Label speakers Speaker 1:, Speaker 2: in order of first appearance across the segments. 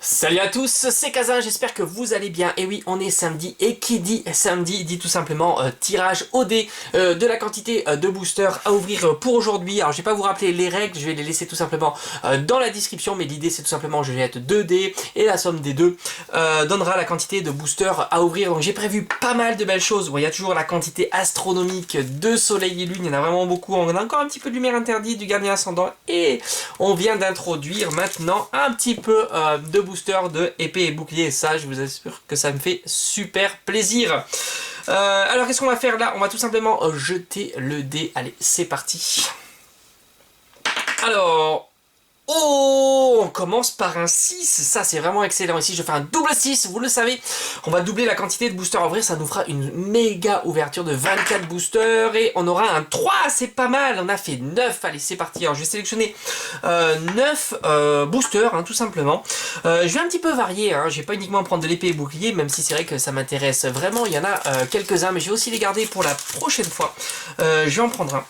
Speaker 1: Salut à tous, c'est Kazin, j'espère que vous allez bien. Et oui, on est samedi, et qui dit samedi dit tout simplement tirage au dé de la quantité de boosters à ouvrir pour aujourd'hui. Alors je vais pas vous rappeler les règles, je vais les laisser tout simplement dans la description, mais l'idée c'est tout simplement je jette 2 dés et la somme des deux donnera la quantité de boosters à ouvrir. Donc j'ai prévu pas mal de belles choses. Bon, il y a toujours la quantité astronomique de soleil et lune, il y en a vraiment beaucoup. On a encore un petit peu de lumière interdite, du gardien ascendant, et on vient d'introduire maintenant un petit peu de booster de épée et bouclier, et ça je vous assure que ça me fait super plaisir. Alors qu'est-ce qu'on va faire là? On va tout simplement jeter le dé. Allez, c'est parti. Alors, oh, on commence par un 6, ça c'est vraiment excellent. Ici je fais un double 6, vous le savez. On va doubler la quantité de boosters à ouvrir, ça nous fera une méga ouverture de 24 boosters. Et on aura un 3, c'est pas mal. On a fait 9, allez c'est parti. Alors je vais sélectionner 9 boosters, hein, tout simplement. Je vais un petit peu varier, hein. Je vais pas uniquement prendre de l'épée et bouclier, même si c'est vrai que ça m'intéresse vraiment. Il y en a quelques-uns, mais je vais aussi les garder pour la prochaine fois. Je vais en prendre un.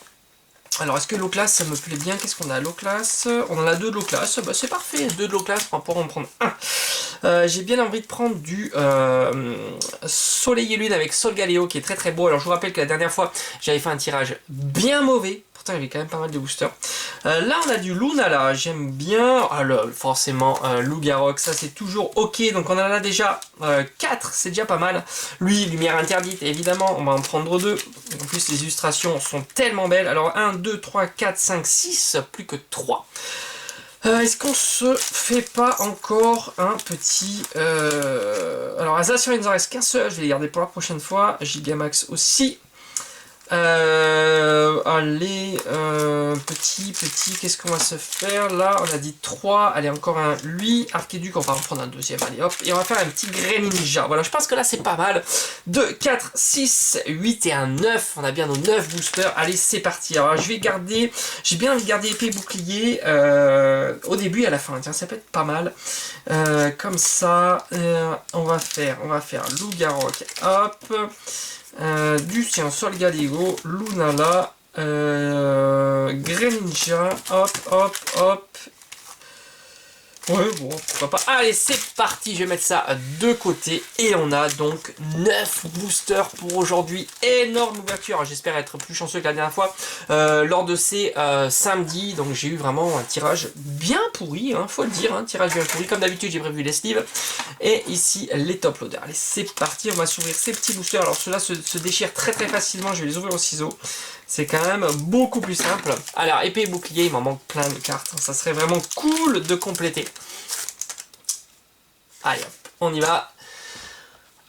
Speaker 1: Alors, est-ce que l'eau classe, ça me plaît bien? Qu'est-ce qu'on a? L'eau classe, on en a 2 de l'eau classe, bah, c'est parfait, 2 de l'eau classe, on va pouvoir en prendre un. J'ai bien envie de prendre du Soleil et Lune avec Sol Galéo qui est très très beau. Alors, je vous rappelle que la dernière fois, j'avais fait un tirage bien mauvais. Pourtant, il y avait quand même pas mal de boosters. Là, on a du Lunala, j'aime bien. Alors, forcément, Lougarok, ça c'est toujours ok. Donc, on en a déjà 4, c'est déjà pas mal. Lui, lumière interdite, évidemment, on va en prendre 2. En plus, les illustrations sont tellement belles. Alors, 1, 2, 3, 4, 5, 6, plus que 3. Est-ce qu'on se fait pas encore un petit... Alors, Azassion, il nous en reste qu'un seul. Je vais les garder pour la prochaine fois. Gigamax aussi. Allez, petit, qu'est-ce qu'on va se faire là? On a dit 3, allez encore un lui, Archéduc, on va en prendre un deuxième, allez hop, et on va faire un petit Greninja. Voilà, je pense que là c'est pas mal. 2, 4, 6, 8 et un 9, on a bien nos 9 boosters, allez c'est parti. Alors je vais garder, j'ai bien envie de garder épée bouclier au début et à la fin, tiens ça peut être pas mal. Comme ça, on va faire Lougarok, hop. Lucien Solgalego, Lunala, Greninja, hop. Ouais, bon, pourquoi pas. Allez, c'est parti, je vais mettre ça de côté. Et on a donc 9 boosters pour aujourd'hui. Énorme ouverture. J'espère être plus chanceux que la dernière fois. Lors de ces samedis, donc j'ai eu vraiment un tirage bien pourri, hein, faut le dire. Un tirage bien pourri. Comme d'habitude, j'ai prévu les sleeves. Et ici, les top loaders. Allez, c'est parti. On va s'ouvrir ces petits boosters. Alors, ceux-là se déchirent très facilement. Je vais les ouvrir au ciseau. C'est quand même beaucoup plus simple. Alors, épée et bouclier, il m'en manque plein de cartes. Ça serait vraiment cool de compléter. Allez hop, on y va.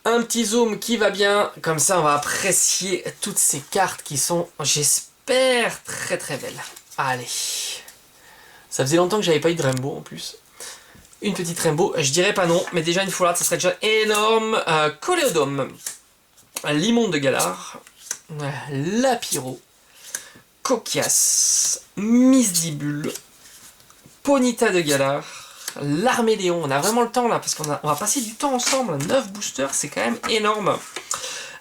Speaker 1: Un petit zoom qui va bien. Comme ça, on va apprécier toutes ces cartes qui sont, j'espère, très belles. Allez. Ça faisait longtemps que j'avais pas eu de Rainbow en plus. Une petite Rainbow, je dirais pas non, mais déjà une foulade, ça serait déjà énorme. Coléodome. Limon de Galar. Lapiro. Coquias, Misdibule, Ponyta de Galar, l'Arméléon. On a vraiment le temps là parce on va passer du temps ensemble. 9 boosters, c'est quand même énorme.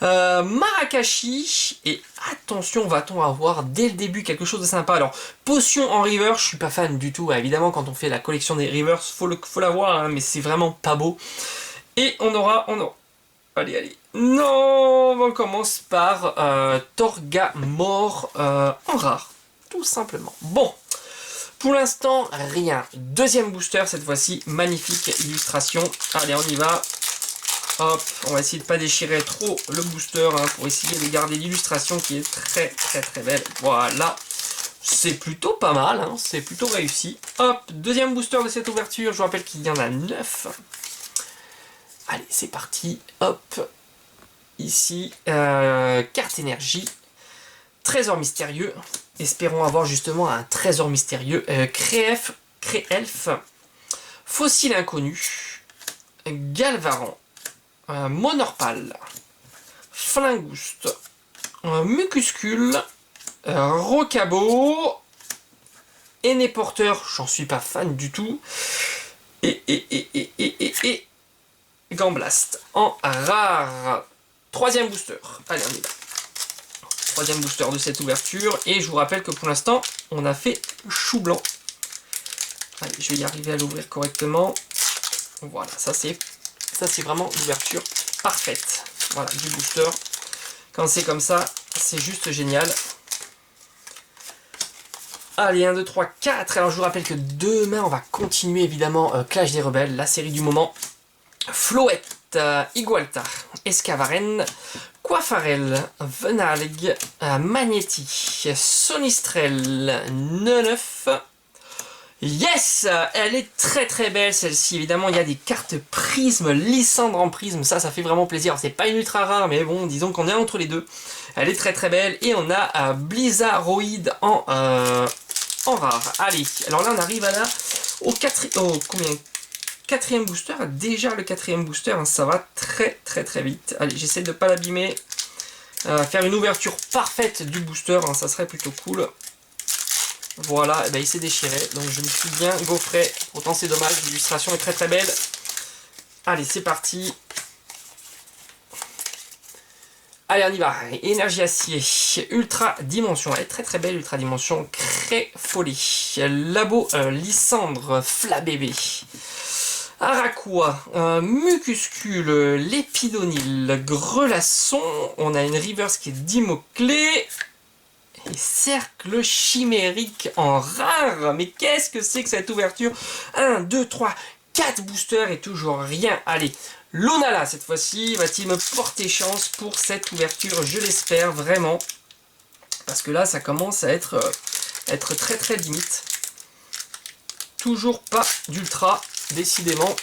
Speaker 1: Marakashi, et attention, va-t-on avoir dès le début quelque chose de sympa? Alors, potion en river, je suis pas fan du tout. Évidemment, quand on fait la collection des rivers, faut l'avoir, hein, mais c'est vraiment pas beau. Et on aura. Allez. Non, on commence par Torgamore en rare, tout simplement. Bon, pour l'instant, rien. Deuxième booster, cette fois-ci, magnifique illustration. Allez, on y va. Hop, on va essayer de ne pas déchirer trop le booster, hein, pour essayer de garder l'illustration qui est très belle. Voilà, c'est plutôt pas mal, hein, c'est plutôt réussi. Hop, deuxième booster de cette ouverture, je vous rappelle qu'il y en a 9. Allez, c'est parti, hop. Ici, carte énergie, trésor mystérieux. Espérons avoir justement un trésor mystérieux. Créelf, fossile inconnu, Galvaran, Monorpal, Flingouste, Mucuscule, Rocabo, Énéporteur, j'en suis pas fan du tout, et Gamblast en rare. Troisième booster, allez on y va. Troisième booster de cette ouverture, et je vous rappelle que pour l'instant, on a fait chou blanc. Allez, je vais y arriver à l'ouvrir correctement. Voilà, ça c'est vraiment l'ouverture parfaite. Voilà, du booster. Quand c'est comme ça, c'est juste génial. Allez, 1, 2, 3, 4. Alors je vous rappelle que demain, on va continuer évidemment Clash des Rebelles, la série du moment. Floette, Igualta, Escavaren, Coiffarel, Venalg, Magneti, Sonistrel, Neneuf. Yes! Elle est très très belle celle-ci. Évidemment, il y a des cartes prisme, Lysandre en prisme. Ça fait vraiment plaisir. C'est pas une ultra rare, mais bon, disons qu'on est entre les deux. Elle est très très belle. Et on a Blizzardroid en rare. Allez, alors là, on arrive à au quatrième booster. Déjà le quatrième booster, hein, ça va très très très vite. Allez, j'essaie de ne pas l'abîmer. Faire une ouverture parfaite du booster, hein, ça serait plutôt cool. Voilà, et ben il s'est déchiré, donc je me suis bien gaufré. Pourtant c'est dommage, l'illustration est très très belle. Allez, c'est parti. Allez, on y va. Énergie acier, ultra dimension. Elle est très très belle, ultra dimension. Cré folie. Labo Lysandre, Flabébé. Araquois, Mucuscule, Lépidonil, Grelasson. On a une reverse qui est d'Imoclé. Et cercle chimérique en rare. Mais qu'est-ce que c'est que cette ouverture? 1, 2, 3, 4 boosters et toujours rien. Allez, Lunala cette fois-ci va-t-il me porter chance pour cette ouverture? Je l'espère vraiment. Parce que là, ça commence à être très très limite. Toujours pas d'ultra, décidément.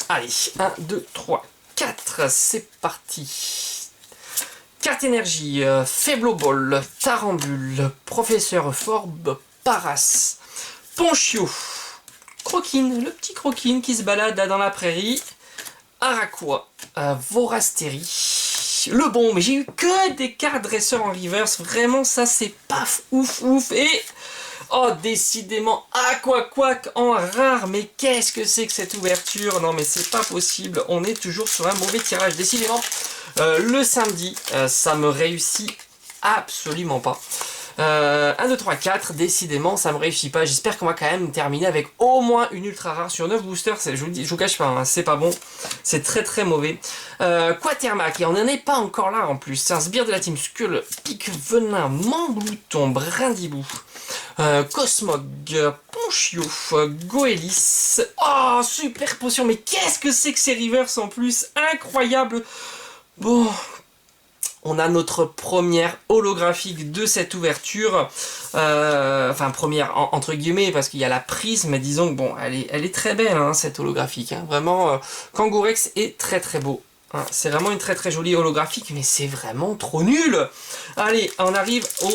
Speaker 1: Allez, 1, 2, 3, 4, c'est parti. Carte énergie, Faiblobol, Tarambule, Professeur Forbe, Paras, Ponchio, Croquine, le petit Croquine qui se balade là dans la prairie, Araquois, Vorastérie, le bon, mais j'ai eu que des cartes dresseurs en reverse, vraiment ça c'est paf, ouf, ouf, et... Oh, décidément, Aquaquac en rare, mais qu'est-ce que c'est que cette ouverture? Non mais c'est pas possible, on est toujours sur un mauvais tirage, décidément. Le samedi, ça me réussit absolument pas. 1, 2, 3, 4, décidément ça me réussit pas. J'espère qu'on va quand même terminer avec au moins une ultra rare sur 9 boosters. Je vous le dis, je vous cache pas, hein, c'est pas bon. C'est très très mauvais. Quatermac, et on n'en est pas encore là en plus. C'est un sbire de la team Skull, Pique Venin, Manglouton, Brindibou, Cosmog, Ponchio, Goélis. Oh, super potion, mais qu'est-ce que c'est que ces rivers en plus? Incroyable. Bon, on a notre première holographique de cette ouverture, enfin première entre guillemets parce qu'il y a la prisme, mais disons que bon, elle est très belle hein, cette holographique, hein. Vraiment, Kangourex est très très beau, hein. C'est vraiment une très très jolie holographique, mais c'est vraiment trop nul. Allez, on arrive au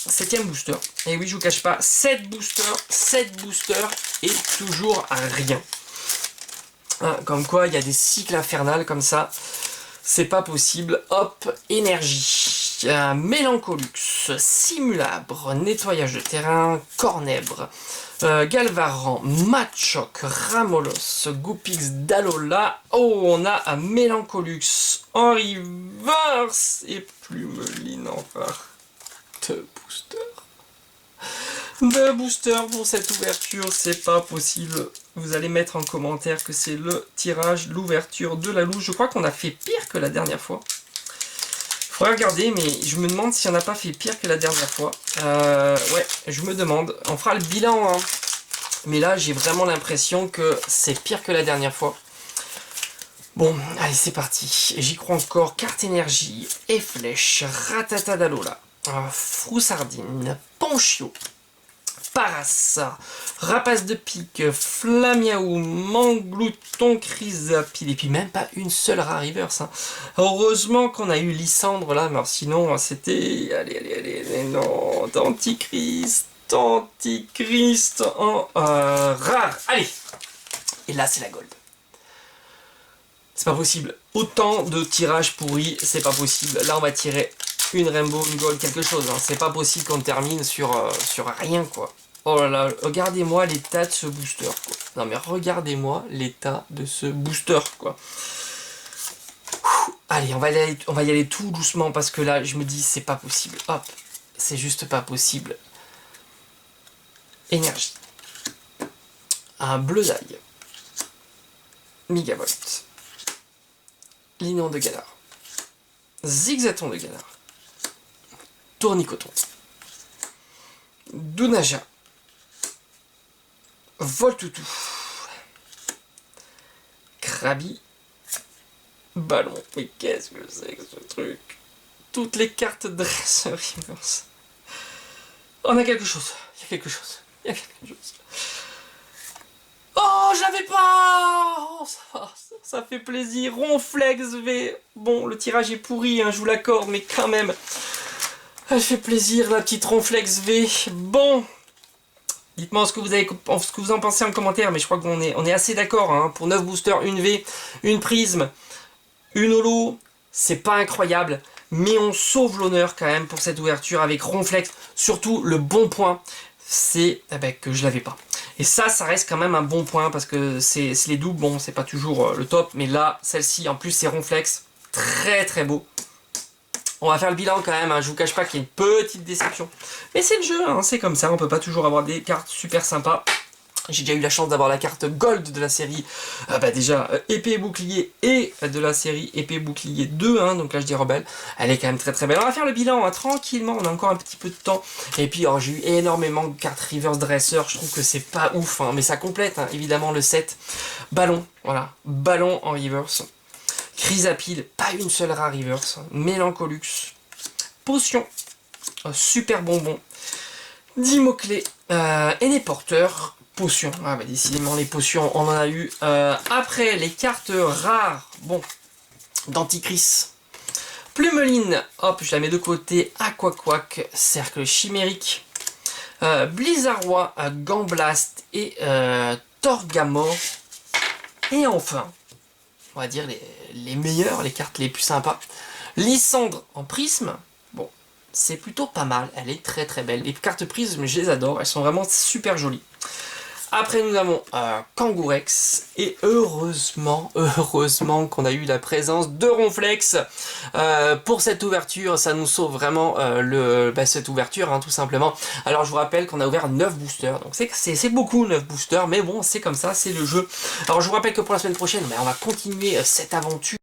Speaker 1: 7e booster, et oui je vous cache pas, 7 boosters et toujours rien. Hein, comme quoi il y a des cycles infernales comme ça. C'est pas possible. Hop, énergie. Mélancolux, Simulabre, nettoyage de terrain, Cornèbre, Galvaran, Machoc, Ramolos, Goupix, Dalola. Oh, on a un Mélancolux en reverse et Plumeline en rare. Deux boosters pour cette ouverture, c'est pas possible. Vous allez mettre en commentaire que c'est le tirage, l'ouverture de la louche. Je crois qu'on a fait pire que la dernière fois. Faudrait regarder, mais je me demande si on n'a pas fait pire que la dernière fois. Ouais, je me demande. On fera le bilan, hein. Mais là, j'ai vraiment l'impression que c'est pire que la dernière fois. Bon, allez, c'est parti. J'y crois encore. Carte énergie, et flèche, Ratatadalola, Froussardine, Ponchio, Paras, Rapace de pique, Flamiaou, Manglouton, Chrysapide, et puis même pas une seule rare reverse. Hein. Heureusement qu'on a eu Lysandre là, mais sinon c'était... Allez, non, Antichrist en rare. Allez, et là c'est la gold. C'est pas possible. Autant de tirages pourris, c'est pas possible. Là on va tirer une rainbow, une gold, quelque chose. Hein. C'est pas possible qu'on termine sur rien quoi. Oh là là, regardez-moi l'état de ce booster quoi. Non mais regardez-moi l'état de ce booster quoi. Allez, on va y aller tout doucement parce que là je me dis c'est pas possible. Hop, c'est juste pas possible. Énergie. un bleu d'ail, Migavolt, Lignon de Galar, Zigzaton de Galar, Tournicoton, Dunaja, Voltoutou, Krabi, Ballon. Mais qu'est-ce que c'est que ce truc? Toutes les cartes dresseur reverse. On a quelque chose. Il y a quelque chose. Il y a quelque chose. Oh, je l'avais pas. Oh, ça fait plaisir. Ronflex V. Bon, le tirage est pourri, hein, je vous l'accorde, mais quand même. Elle fait plaisir, la petite Ronflex V. Bon. Dites-moi ce que vous en pensez en commentaire, mais je crois qu'on est assez d'accord. Hein, pour 9 boosters, une V, une prisme, une holo, c'est pas incroyable. Mais on sauve l'honneur quand même pour cette ouverture avec Ronflex. Surtout, le bon point, c'est que je l'avais pas. Et ça reste quand même un bon point parce que c'est les doubles, bon, c'est pas toujours le top. Mais là, celle-ci, en plus, c'est Ronflex. Très très beau. On va faire le bilan quand même, hein. Je vous cache pas qu'il y a une petite déception. Mais c'est le jeu, hein. C'est comme ça, on peut pas toujours avoir des cartes super sympas. J'ai déjà eu la chance d'avoir la carte Gold de la série, déjà épée et bouclier, et de la série épée et bouclier 2, hein, donc là je dis rebelle. Elle est quand même très très belle. On va faire le bilan hein, tranquillement, on a encore un petit peu de temps. Et puis j'ai eu énormément de cartes Reverse Dresser, je trouve que c'est pas ouf, hein, mais ça complète hein, évidemment le set. Ballon, voilà, ballon en reverse. Chrysapide, pas une seule rare reverse. Mélancolux, potion, super bonbon, 10 mots-clés, et les porteurs, potions. Ah bah décidément les potions, on en a eu. Après, les cartes rares, bon, Denticris, Plumeline, hop, je la mets de côté, Aquaquack, Cercle Chimérique, Blizzardroid, Gamblast et Torgamore. Et enfin, on va dire les meilleures, les cartes les plus sympas. Lysandre en prisme, bon, c'est plutôt pas mal, elle est très très belle. Les cartes prisme, je les adore, elles sont vraiment super jolies. Après nous avons Kangourex, et heureusement qu'on a eu la présence de Ronflex pour cette ouverture. Ça nous sauve vraiment cette ouverture, hein, tout simplement. Alors je vous rappelle qu'on a ouvert 9 boosters, donc c'est beaucoup 9 boosters, mais bon, c'est comme ça, c'est le jeu. Alors je vous rappelle que pour la semaine prochaine, on va continuer cette aventure.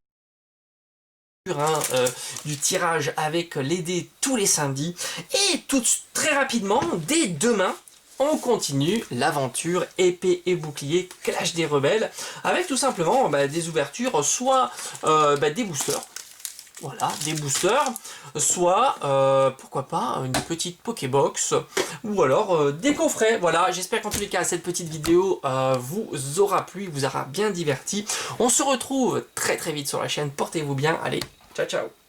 Speaker 1: Du tirage avec les dés tous les samedis, et très rapidement, dès demain, on continue l'aventure épée et bouclier Clash des Rebelles, avec tout simplement des ouvertures, soit des boosters, voilà, des boosters, soit, pourquoi pas, une petite Pokébox, ou alors des coffrets. Voilà, j'espère qu'en tous les cas, cette petite vidéo vous aura plu, vous aura bien diverti. On se retrouve très très vite sur la chaîne, portez-vous bien, allez, ciao ciao.